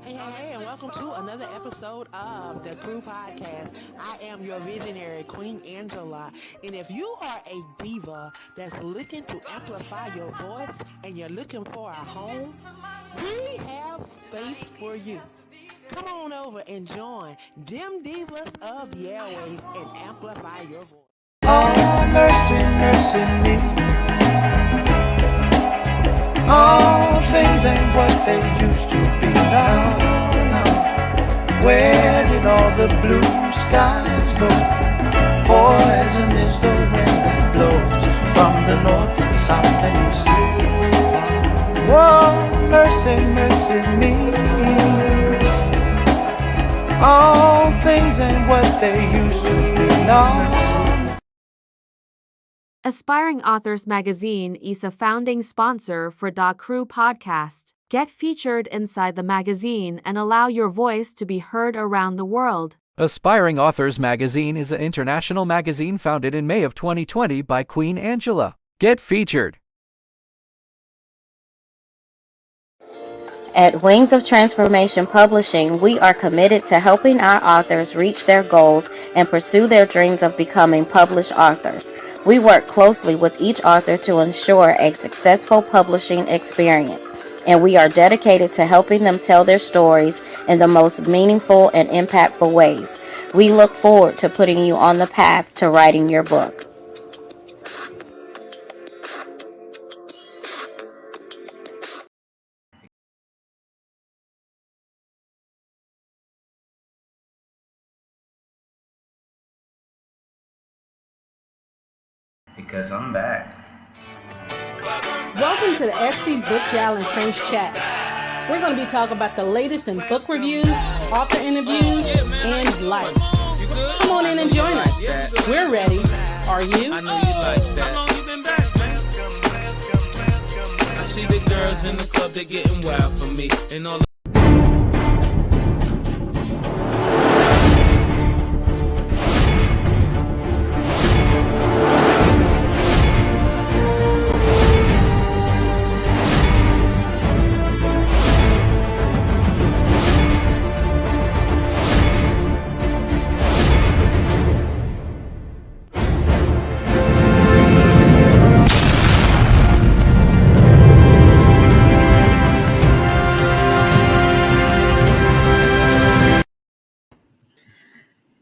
Hey, and welcome to another episode of the Crew Podcast. I am your visionary, Queen Angela. And if you are a diva that's looking to amplify your voice and you're looking for a home, we have space for you. Come on over and join them divas of the airways and amplify your voice. Oh, mercy, mercy me. All things ain't what they used to be now. Where did all the blue skies go? Poison is the wind that blows from the north and south and east. Oh, mercy, mercy me. All things ain't what they used to be now. Aspiring Authors Magazine is a founding sponsor for Da Crew podcast. Get featured inside the magazine and allow your voice to be heard around the world. Aspiring Authors Magazine is an international magazine founded in May of 2020 by Queen Angela. Get featured. At Wings of Transformation Publishing, we are committed to helping our authors reach their goals and pursue their dreams of becoming published authors. We work closely with each author to ensure a successful publishing experience, and we are dedicated to helping them tell their stories in the most meaningful and impactful ways. We look forward to putting you on the path to writing your book. Because I'm back. Welcome to the FC Book Gal and Friends Chat. We're going to be talking about the latest in book reviews, author interviews, and life. Come on in and join us. We're ready. Are you? I know you like that. How long you been back, man? I see the girls in the club, they're getting wild for me. And all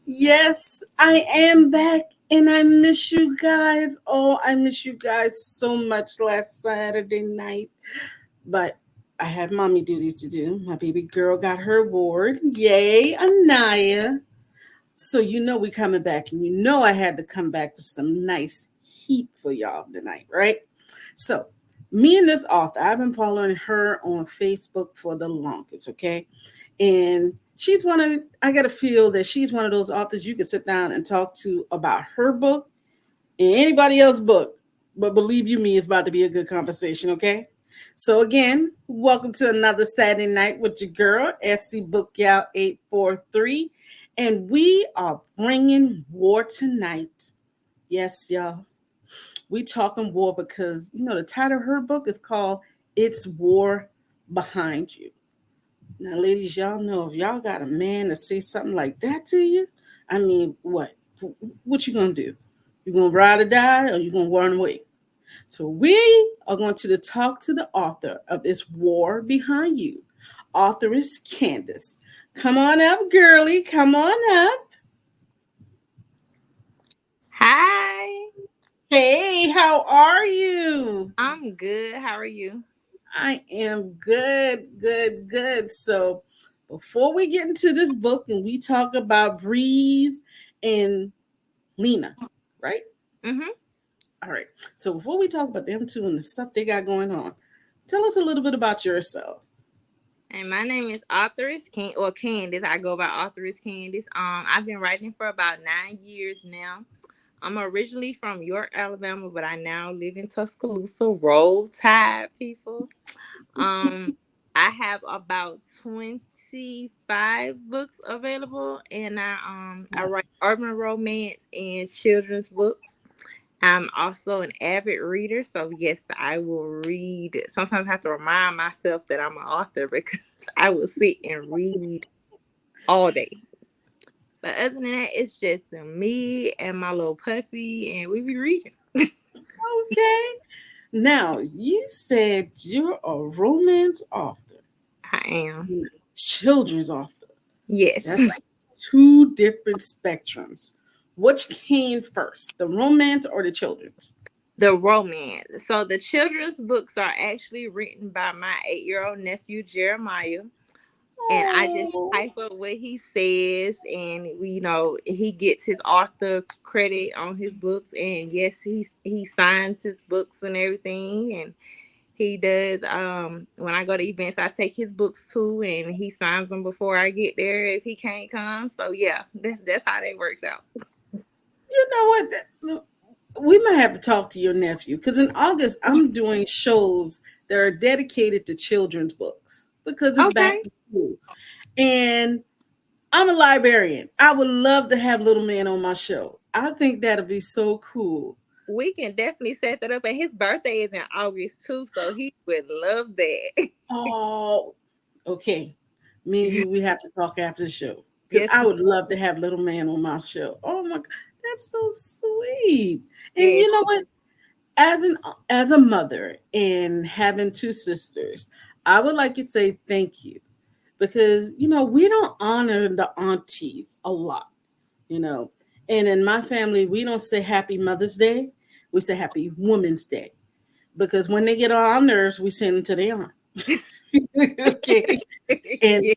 Yes, I am back and I miss you guys. Oh, I miss you guys so much last Saturday night. But I had mommy duties to do. My baby girl got her award. Yay, Anaya. So you know we coming back, and you know I had to come back with some nice heat for y'all tonight, right? So me and this author, I've been following her on Facebook for the longest, okay? And I got to feel that she's one of those authors you can sit down and talk to about her book and anybody else's book. But believe you me, it's about to be a good conversation, okay? So again, welcome to another Saturday night with your girl, SC Book Gal 843. And we are bringing war tonight. Yes, y'all. We talking war because, the title of her book is called It's War Behind You. Now, ladies, y'all know if y'all got a man to say something like that to you, I mean, what? What you going to do? You going to ride or die, or you going to run away? So we are going to talk to the author of This War Behind You. Author is Candace. Come on up, girly. Come on up. Hi. Hey, how are you? I'm good. How are you? I am good. So before we get into this book and we talk about Breeze and Lena, right? Mm-hmm. All right. So before we talk about them two and the stuff they got going on, tell us a little bit about yourself. And my name is Candace. I go by Authoress Candace. I've been writing for about 9 years now. I'm originally from York, Alabama, but I now live in Tuscaloosa. Roll Tide, people. I have about 25 books available, and I write urban romance and children's books. I'm also an avid reader, so yes, I will read. Sometimes I have to remind myself that I'm an author because I will sit and read all day. But other than that, it's just me and my little puppy, and we be reading. Okay. Now, you said you're a romance author, I am. children's author. Yes. That's like two different spectrums. Which came first, the romance or the children's? The romance. So the children's books are actually written by my 8-year-old nephew Jeremiah. And I just Oh, type up what he says, and he gets his author credit on his books, and yes, he signs his books and everything, and he does. When I go to events, I take his books too, and he signs them before I get there if he can't come. So yeah, that's how that works out. you know what? We might have to talk to your nephew because in August I'm doing shows that are dedicated to children's books because it's back Okay, to school. And I'm a librarian. I would love to have Little Man on my show. I think that'd be so cool. we can definitely set that up, and his birthday is in August too, so he would love that. Oh, okay. Me and you, we have to talk after the show because Yes, I would love to have Little Man on my show. Oh my God, that's so sweet. And yes. you know what? As a mother and having two sisters, I would like to say thank you because we don't honor the aunties a lot, you know. And in my family, we don't say Happy Mother's Day. We say Happy Women's Day because when they get on our nerves, we send them to their aunt. Okay. And Yeah.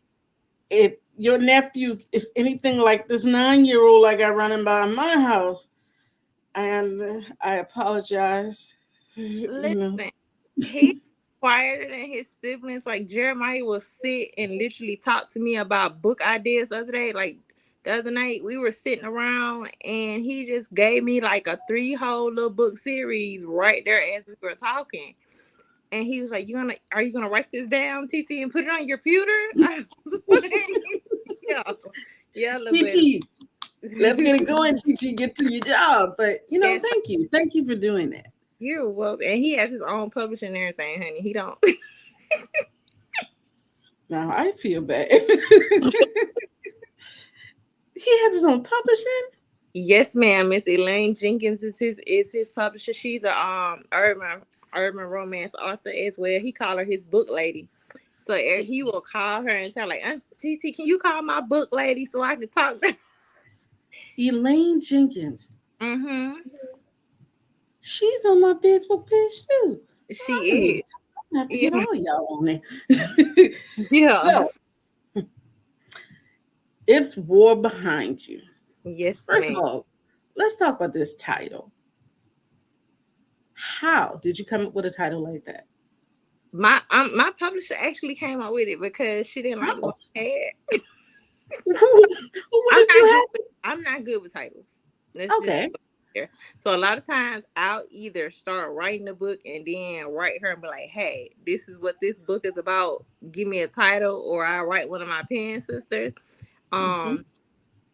if your nephew is anything like this 9-year-old I got running by my house, and I apologize. Listen, he's quieter than his siblings. Like Jeremiah will sit and literally talk to me about book ideas the other day. Like the other night, we were sitting around and he just gave me like a 3 whole little book series right there as we were talking. And he was like, are you gonna write this down, TT, and put it on your computer? I was like, yeah, yeah, a little bit. TT, let's get it going, TT. Get to your job. But Yes, thank you. Thank you for doing that. you're welcome. And he has his own publishing and everything, honey. He don't. Now I feel bad. He has his own publishing. Yes, ma'am. Miss Elaine Jenkins is his publisher. She's a urban romance author as well. He call her his book lady. So he will call her and tell like, TT, can you call my book lady so I can talk to her? Elaine Jenkins. Mm-hmm. She's on my Facebook page too. She is. I have to get Yeah. all y'all on there. Yeah. So it's War Behind You. Yes, First ma'am. of all, let's talk about this title. How did you come up with a title like that? My publisher actually came up with it because she didn't like Oh. what I had. What did you have? I'm not good with titles. Let's just Okay. go there. So a lot of times I'll either start writing the book and then write her and be like, hey, this is what this book is about. Give me a title, or I write one of my pen sisters. Mhm.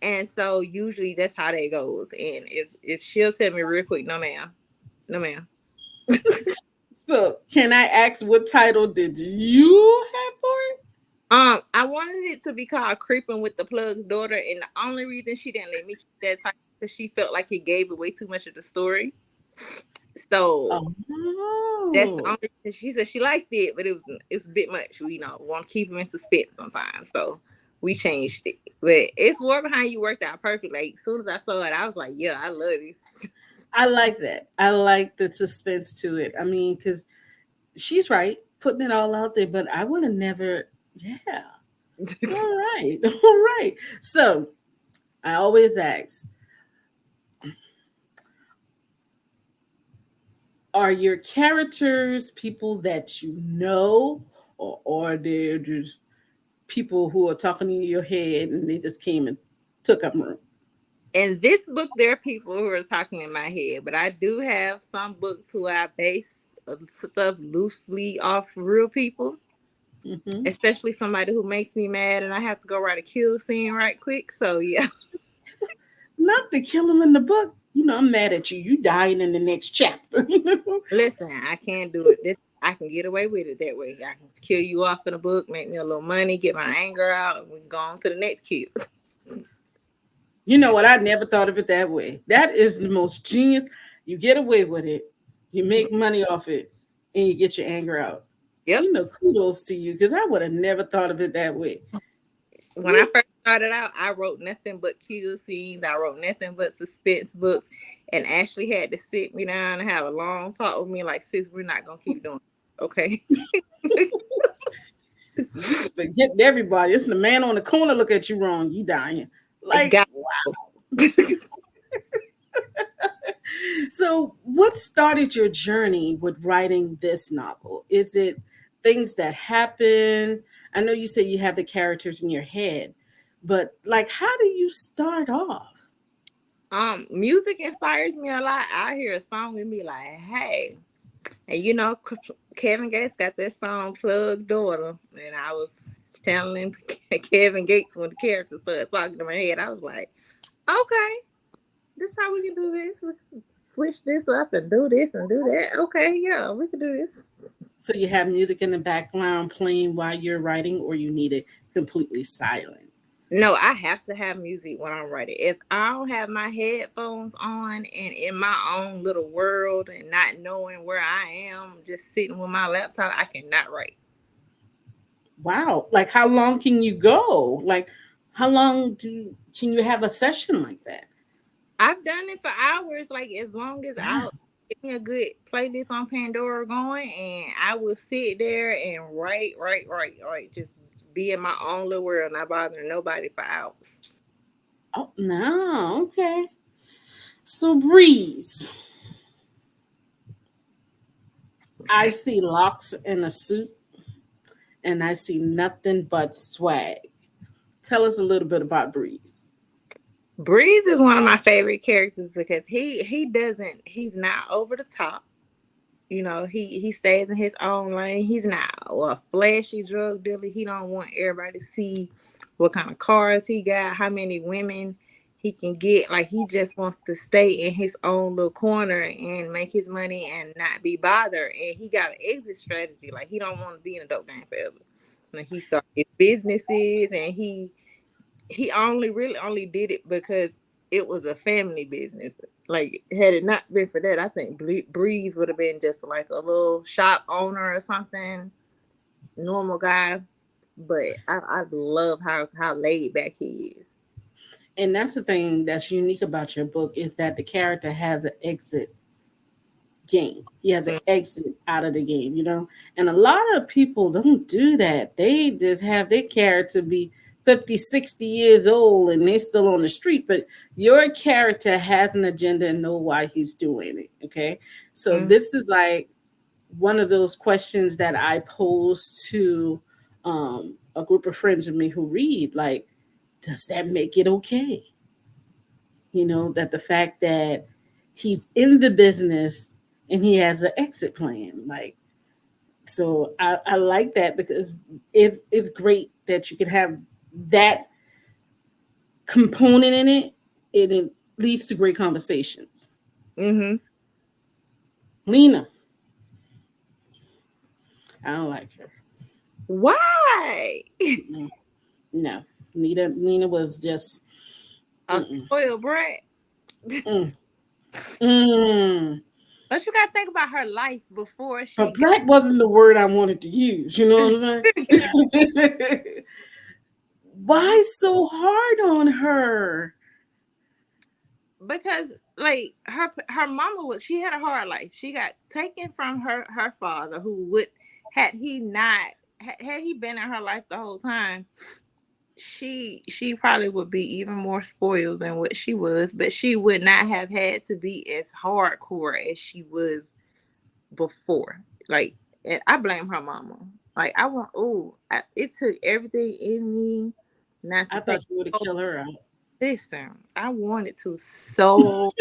And so usually that's how that goes. And if she'll tell me real quick, no ma'am. No ma'am. So can I ask what title did you have for it? I wanted it to be called Creeping with the Plug's Daughter, and the only reason she didn't let me keep that title because she felt like it gave away too much of the story. So that's the Oh. only reason. She said she liked it, but it's a bit much. We want to keep them in suspense sometimes, so we changed it. But it's War Behind You worked out perfect. Like as soon as I saw it, I was like, yeah, I love it. I like that. I like the suspense to it. I mean, because she's right, putting it all out there, but I would have never, yeah. All right. All right. So I always ask, are your characters people that you know, or they're just people who are talking in your head and they just came and took up room? In this book, there are people who are talking in my head, but I do have some books who I base stuff loosely off real people, Mm-hmm. especially somebody who makes me mad and I have to go write a kill scene right quick. So yeah. Not to kill them in the book. I'm mad at you. You dying in the next chapter. Listen, I can't do it. This I can get away with it that way. I can kill you off in a book, make me a little money, get my anger out, and we can go on to the next kill. You know what? I never thought of it that way. That is the most genius. You get away with it, you make money off it, and you get your anger out. Yep. Kudos to you, because I would have never thought of it that way. When I first started out, I wrote nothing but kill scenes. I wrote nothing but suspense books, and Ashley had to sit me down and have a long talk with me. Like, sis, we're not gonna keep doing it, okay? Forget everybody. It's the man on the corner look at you wrong. You dying. Like, wow. So, what started your journey with writing this novel? Is it things that happen? I know you say you have the characters in your head, but like, how do you start off? Music inspires me a lot. I hear a song and be like, hey, and Kevin Gates got that song "Plug Daughter," and I was telling Kevin Gates when the characters started talking to my head, I was like, okay, this is how we can do this. Let's switch this up and do this and do that. Okay, yeah, we can do this. So you have music in the background playing while you're writing, or you need it completely silent? No, I have to have music when I'm writing. If I don't have my headphones on and in my own little world and not knowing where I am, just sitting with my laptop, I cannot write. Wow. Like, how long can you go? Like, how long can you have a session like that? I've done it for hours, like as long as I'll get me a good playlist on Pandora going, and I will sit there and write, just be in my own little world, not bothering nobody for hours. Oh, no. Okay. So, Breeze, I see locks in a suit, and I see nothing but swag. Tell us a little bit about Breeze. Breeze is one of my favorite characters because he's not over the top. He stays in his own lane. He's not a flashy drug dealer. He don't want everybody to see what kind of cars he got, how many women he can get. Like, he just wants to stay in his own little corner and make his money and not be bothered. And he got an exit strategy. Like, he don't want to be in a dope game forever. Like, he started his businesses, and he only did it because it was a family business. Like, had it not been for that, I think Breeze would have been just like a little shop owner or something, normal guy. But I love how laid back he is. And that's the thing that's unique about your book, is that the character has an exit game. He has an exit out of the game, And a lot of people don't do that. They just have their character be 50, 60 years old and they're still on the street. But your character has an agenda and know why he's doing it. Okay. So this is like one of those questions that I pose to a group of friends of me who read, like, does that make it okay? That the fact that he's in the business and he has an exit plan. Like, so I like that, because it's great that you can have that component in it, and it leads to great conversations. Lena, I don't like her. Why? No, Lena was just a spoiled brat. But you gotta think about her life before she. But brat wasn't the word I wanted to use. You know what I'm saying? Why so hard on her? Because, like, her mama she had a hard life. She got taken from her father, who would had he been in her life the whole time, she probably would be even more spoiled than what she was, but she would not have had to be as hardcore as she was before. Like, and I blame her mama. Like, it took everything in me not to. I thought you would have killed her out. Listen, I wanted to so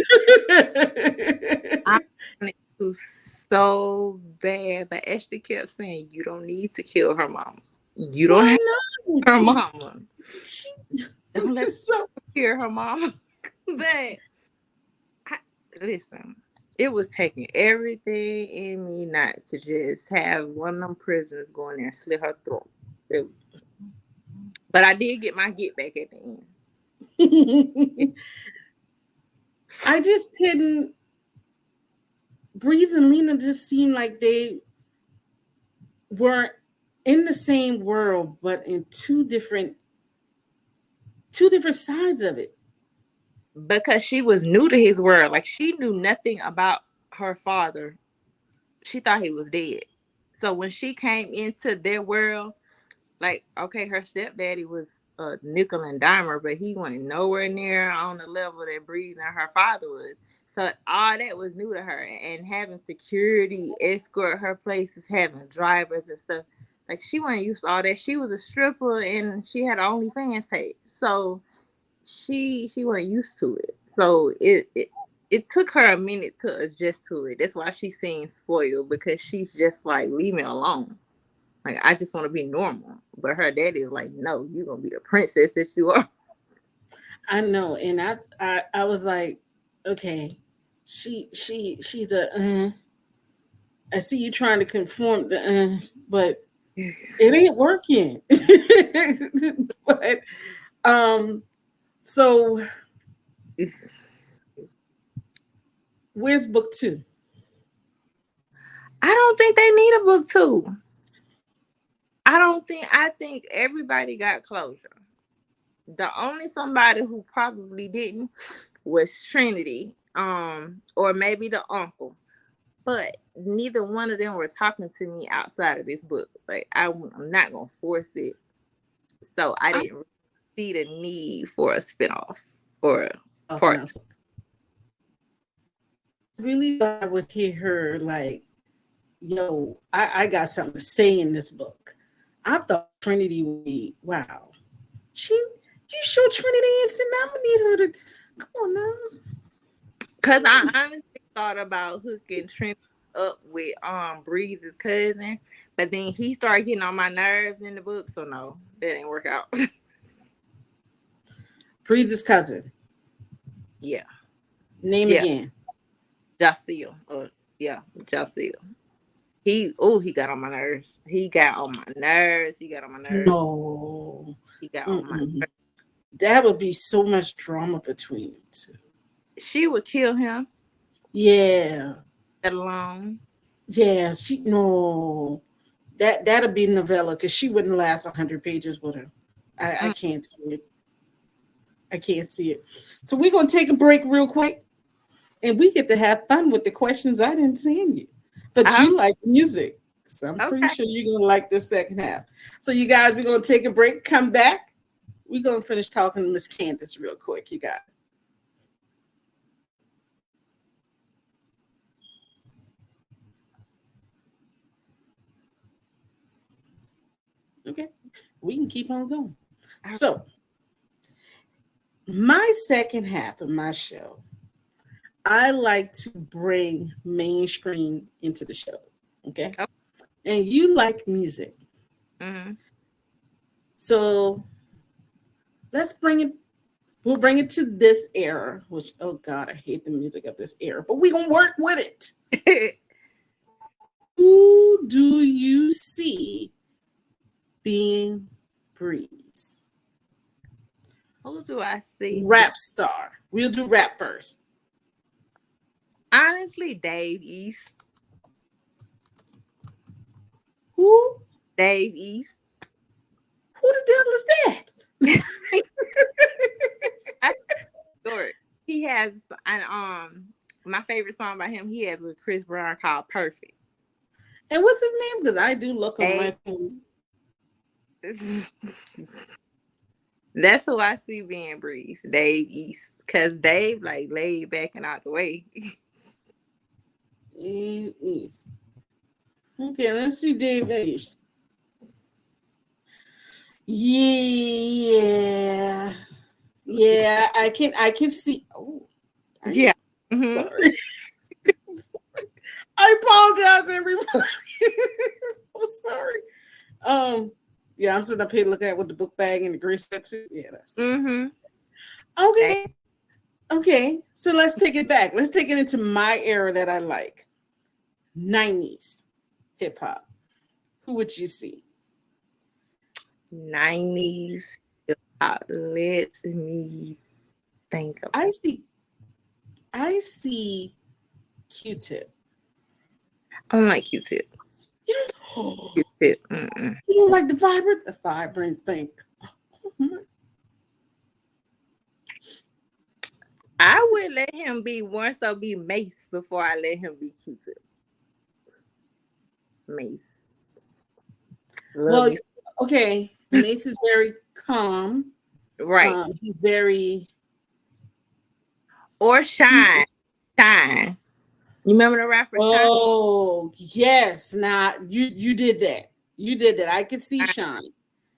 so bad, but Ashley kept saying, you don't need to kill her mama. You don't have to kill her mama. Don't let her kill her mama. But Listen, it was taking everything in me not to just have one of them prisoners go in there and slit her throat. It was, but I did get my get back at the end. I just couldn't. Breeze and Lena just seemed like they were in the same world, but in two different sides of it. Because she was new to his world. Like, she knew nothing about her father. She thought he was dead. So when she came into their world, like, okay, her stepdaddy was a nickel and dimer, but he went nowhere near on the level that Breeze and her father was. So all that was new to her. And having security escort her places, having drivers and stuff. Like, she wasn't used to all that. She was a stripper and she had an OnlyFans page. So she wasn't used to it. So it took her a minute to adjust to it. That's why she seems spoiled, because she's just like, leave me alone. Like, I just want to be normal. But her daddy is like, no, you're gonna be the princess that you are. I know, and I was like, okay, she's a. I see you trying to conform but it ain't working. But so where's book 2? I don't think they need a book 2. I think everybody got closure. The only somebody who probably didn't was Trinity, or maybe the uncle. But neither one of them were talking to me outside of this book. Like, I'm not gonna force it. So I didn't see the need for a spinoff or a part. No. Really thought I would hear her like, yo, I got something to say in this book. I thought Trinity would be, wow. You sure Trinity is, and I'm gonna need her to come on now. Because I honestly thought about hooking Trinity up with Breeze's cousin, but then he started getting on my nerves in the book, so no, that didn't work out. Breeze's cousin. Yeah. Name again. Jaceel. Jaceel. He got on my nerves. He got on my nerves. No. He got on my nerves. That would be so much drama between them two. She would kill him. Yeah. Let alone. Yeah, that'll be novella, because she wouldn't last 100 pages with her. I can't see it. I can't see it. So we're gonna take a break real quick, and we get to have fun with the questions I didn't send you. But you like music, so I'm pretty sure you're gonna like the second half. So you guys, we're gonna take a break, come back. We're gonna finish talking to Miss Candace real quick, you guys. Okay, we can keep on going. So, my second half of my show, I like to bring mainstream into the show. Okay. And you like music. Mm-hmm. So, let's bring it. We'll bring it to this era, which, oh God, I hate the music of this era, but we're going to work with it. Who do you see being Breeze? Who do I see? Rap star. We'll do rap first. Honestly, Dave East. Who? Dave East. Who the devil is that? He has my favorite song by him. He has with Chris Brown called "Perfect." And what's his name? Because I do look on my phone. That's who I see being Breeze, Dave East, because Dave like laid back and out the way. Dave East. Okay, let's see Dave East. Yeah, I can see. Oh, yeah. Mm-hmm. Sorry. I apologize, everybody. I'm sorry. Yeah, I'm sitting up here looking at with the book bag and the gray sweatsuit. Yeah, that's mm-hmm. okay. Okay, so let's take it back. Let's take it into my era that I like. 90s hip hop. Who would you see? 90s. Let me think of. I see Q-Tip. I don't like Q-Tip. You don't, Q-Tip. you don't like the vibrant? The vibrant thing. I would let him be Mace before I let him be Q-Tip. Mace. Well, okay. Mace is very calm. Right. He's very. Or Shine. Shine. You remember the rapper Shine? Oh, yes. Now you did that. You did that. I could see Shine.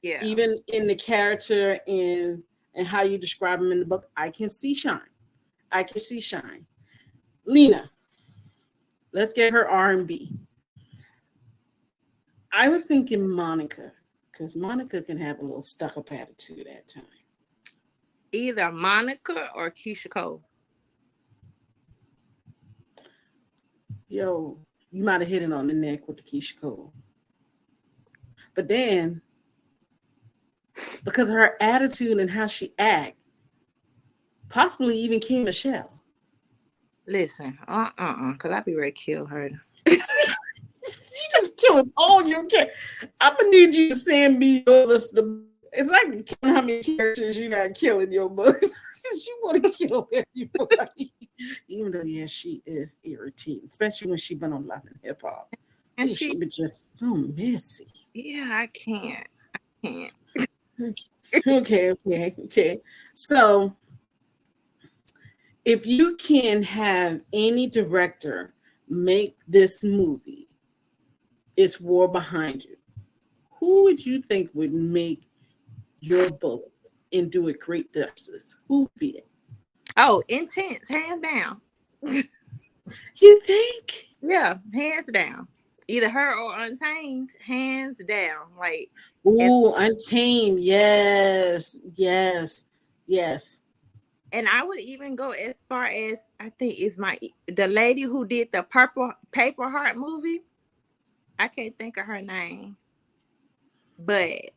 Yeah. Even in the character and how you describe him in the book, I can see Shine. I can see Shine. Lena, let's get her R&B. I was thinking Monica, because Monica can have a little stuck-up attitude at times. Either Monica or Keisha Cole. Yo, you might have hit it on the neck with the Keisha Cole. But then, because of her attitude and how she act, possibly even Kim Michelle. Listen, because I'd be ready to kill her. You just killing all your characters. I'm gonna need you to send me your list. It's like how many characters you're not killing your books. You want to kill everybody. Even though, yes, she is irritating, especially when she been on Love and Hip Hop. And she was just so messy. Yeah, I can't. Okay. So, if you can have any director make this movie, It's War Behind You, who would you think would make your book and do it great justice? Who would be it? Oh, Intense, hands down. You think? Yeah, hands down. Either her or Untamed, hands down. Like, ooh, Untamed, yes. And I would even go as far as, I think it's the lady who did the Purple Paper Heart movie. I can't think of her name, but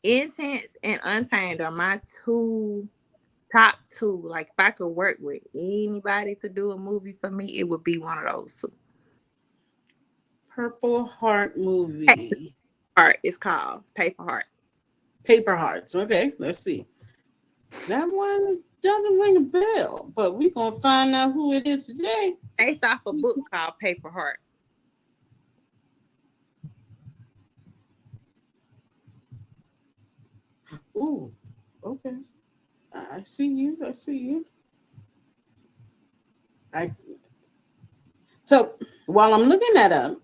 Intense and Untamed are my top two. Like, if I could work with anybody to do a movie for me, it would be one of those two. Purple Heart movie. Heart is called Paper Heart. Paper Hearts. Okay, let's see. That one doesn't ring a bell, but we're gonna find out who it is today. Based off a book called Paper Heart. Ooh, okay. I see you. So while I'm looking that up,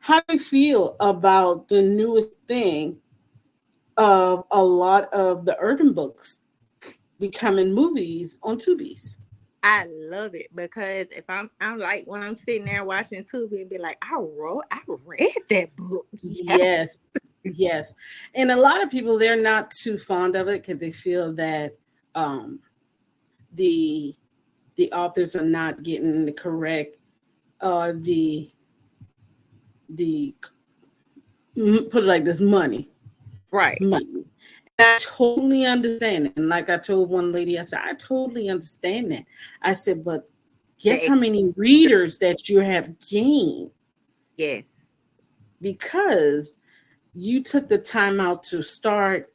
how do you feel about the newest thing of a lot of the urban books becoming movies on Tubi's? I love it, because if I'm like, when I'm sitting there watching Tubi and be like, I read that book. Yes. And a lot of people, they're not too fond of it because they feel that the authors are not getting the correct the put it like this, money. And I totally understand it. And like I told one lady, I said, I totally understand that. I said, but guess how many readers that you have gained? Yes. Because you took the time out to start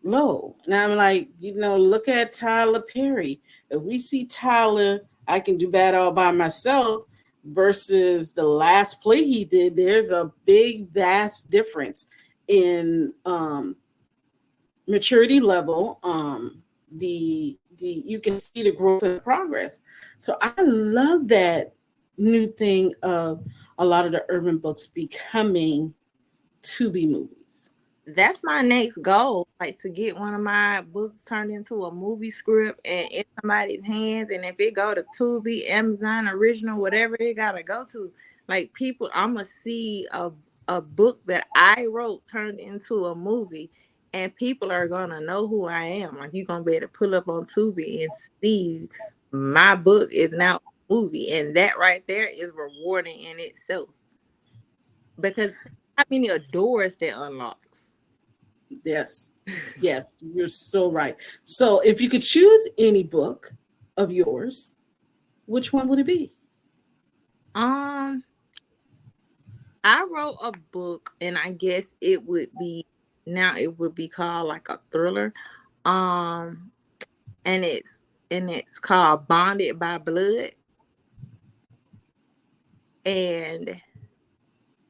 low. And I'm like, look at Tyler Perry. If we see Tyler, I Can Do Bad All By Myself, versus the last play he did, there's a big, vast difference in maturity level. You can see the growth and progress. So I love that new thing of a lot of the urban books becoming Tubi movies. That's my next goal, like to get one of my books turned into a movie script and in somebody's hands. And if it go to Tubi, Amazon, Original, whatever it gotta go to, like, people, I'm gonna see a book that I wrote turned into a movie. and people are gonna know who I am. Like you're gonna be able to pull up on Tubi and see my book is now a movie, and that right there is rewarding in itself because how many doors that unlocks. Yes. Yes, you're so right. So if you could choose any book of yours, which one would it be? Um, I wrote a book, and I guess it would be now it would be called like a thriller. Um, and it's called Bonded by Blood. And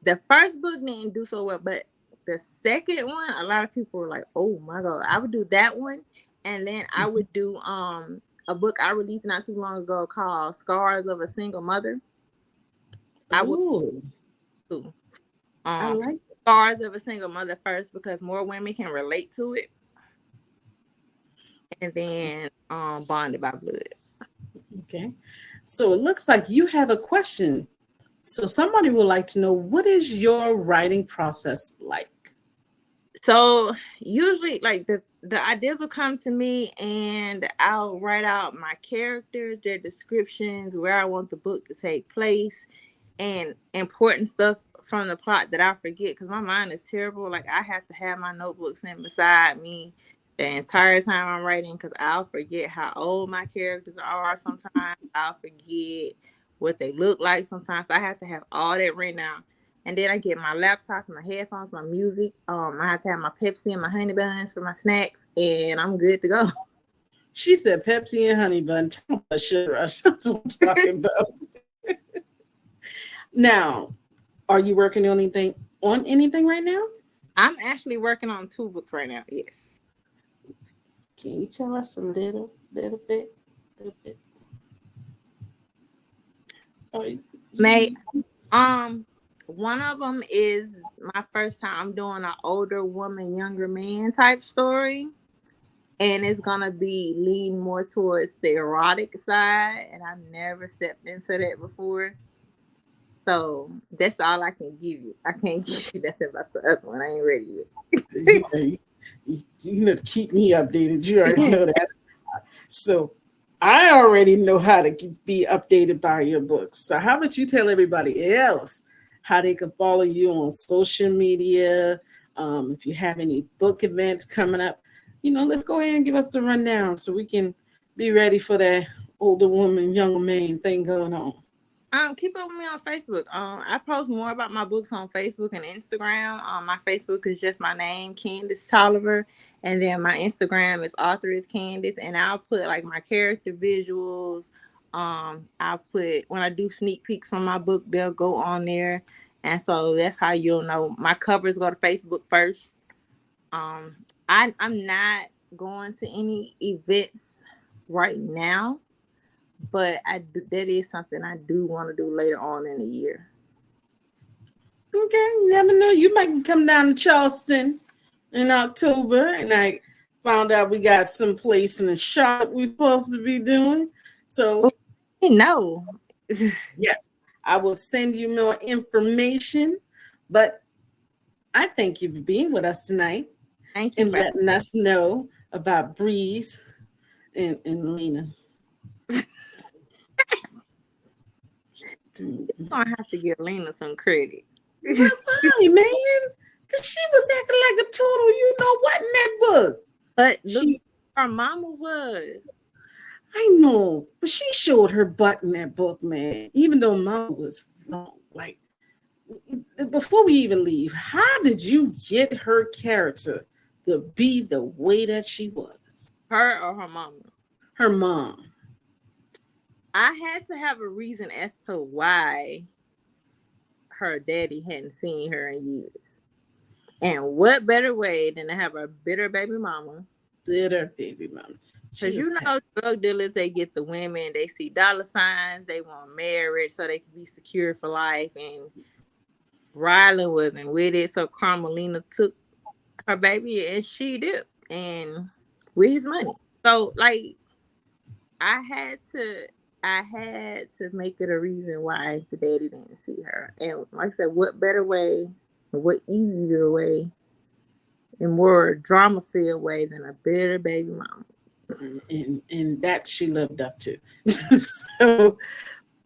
the first book didn't do so well, but the second one, a lot of people were like, "Oh my god!" I would do that one, and then I would do a book I released not too long ago called "Scars of a Single Mother." I would Oh, do I um like "Scars of a Single Mother" first because more women can relate to it, and then "Bonded by Blood." Okay. So it looks like you have a question. So somebody would like to know, what is your writing process like? So usually, like the ideas will come to me, and I'll write out my characters, their descriptions, where I want the book to take place, and important stuff from the plot that I forget because my mind is terrible. Like I have to have my notebook sitting beside me the entire time I'm writing because I'll forget how old my characters are. Sometimes I'll forget what they look like. Sometimes I have to have all that written down. And then I get my laptop, my headphones, my music. I have to have my Pepsi and my honey buns for my snacks, and I'm good to go. She said Pepsi and honey bun. Tell me a sugar rush. That's what I'm talking about. Now, are you working on anything right now? I'm actually working on 2 books right now. Yes. Can you tell us a little bit? Are you- May one of them is my first time doing an older woman, younger man type story. And it's gonna be lean more towards the erotic side. And I've never stepped into that before. So that's all I can give you. I can't give you nothing about the other one. I ain't ready you, you need to keep me updated. You already know that. So I already know how to be updated by your books. So how about you tell everybody else how they can follow you on social media? If you have any book events coming up, let's go ahead and give us the rundown so we can be ready for that older woman, younger man thing going on. Keep up with me on Facebook. I post more about my books on Facebook and Instagram. My Facebook is just my name, Candace Tolliver, and then my Instagram is author is Candace, and I'll put like my character visuals. I'll put when I do sneak peeks from my book, they'll go on there, and so that's how you'll know. My covers go to Facebook first. I'm not going to any events right now, but that is something I do want to do later on in the year. Okay, you never know. You might come down to Charleston in October, and I found out we got some place in the shop we're supposed to be doing. So, No. yes, I will send you more information. But I thank you for being with us tonight Thank you and for letting us know about Breeze and Lena. you're gonna have to give Lena some credit. Why, man? Because she was acting like a total, what in that book. But look, her mama was. I know, but she showed her butt in that book, man. Even though Mama was wrong. Like, before we even leave, how did you get her character to be the way that she was? Her or her mama? Her mom. I had to have a reason as to why her daddy hadn't seen her in years. And what better way than to have a bitter baby mama? Bitter baby mama. Because drug dealers, they get the women, they see dollar signs, they want marriage so they can be secure for life. And Riley wasn't with it, so Carmelina took her baby and she did, and with his money. So like, I had to make it a reason why the daddy didn't see her. And like I said, what better way, what easier way in more drama-filled way than a bitter baby mama. And that she lived up to. So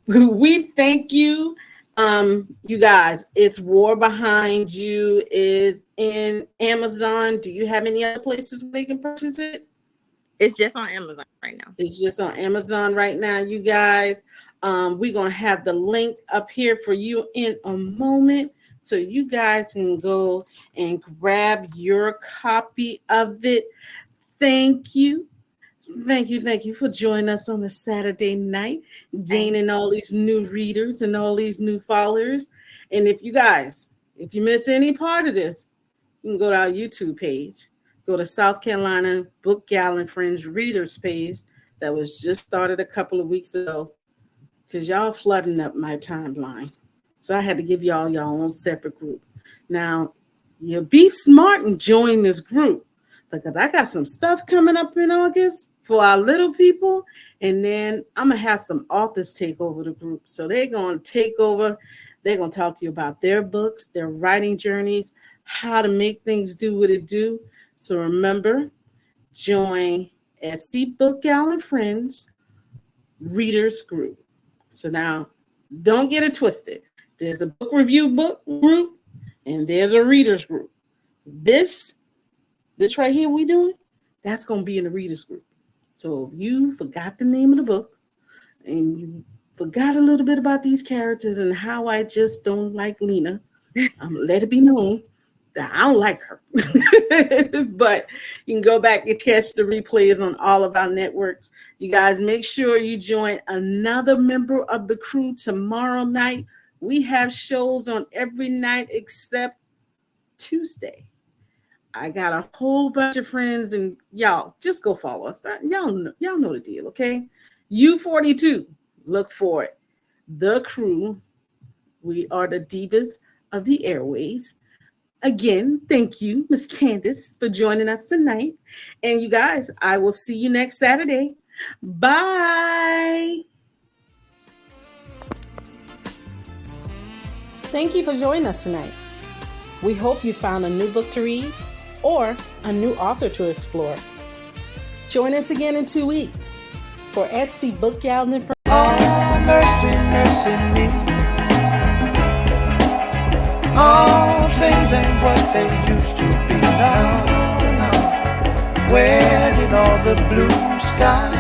we thank you. You guys, it's War Behind You is in Amazon. Do you have any other places where they can purchase it? It's just on Amazon right now. It's just on Amazon right now, you guys. We're going to have the link up here for you in a moment so you guys can go and grab your copy of it. Thank you. Thank you for joining us on a Saturday night, gaining all these new readers and all these new followers. And if you miss any part of this, you can go to our YouTube page. Go to South Carolina Book Gal and Friends Readers page that was just started a couple of weeks ago because y'all flooding up my timeline. So I had to give y'all your own separate group. Now, you be smart and join this group because I got some stuff coming up in August for our little people. And then I'm going to have some authors take over the group. So they're going to take over. They're going to talk to you about their books, their writing journeys, how to make things do what it do. So remember, join SC Book Gal and Friends Readers Group. So now, don't get it twisted. There's a book review book group, and there's a readers group. This right here we doing, that's going to be in the readers group. So if you forgot the name of the book, and you forgot a little bit about these characters and how I just don't like Lena, let it be known. I don't like her. But you can go back and catch the replays on all of our networks. You guys make sure you join another member of the crew tomorrow night. We have shows on every night except Tuesday. I got a whole bunch of friends, and y'all just go follow us. Y'all know the deal, okay? U42, look for it. The crew. We are the divas of the airways. Again, thank you, Miss Candace, for joining us tonight. And you guys, I will see you next Saturday. Bye. Thank you for joining us tonight. We hope you found a new book to read or a new author to explore. Join us again in 2 weeks for SC Book Gals and Friends. Oh, mercy, mercy me. All things ain't what they used to be now. Where did all the blue skies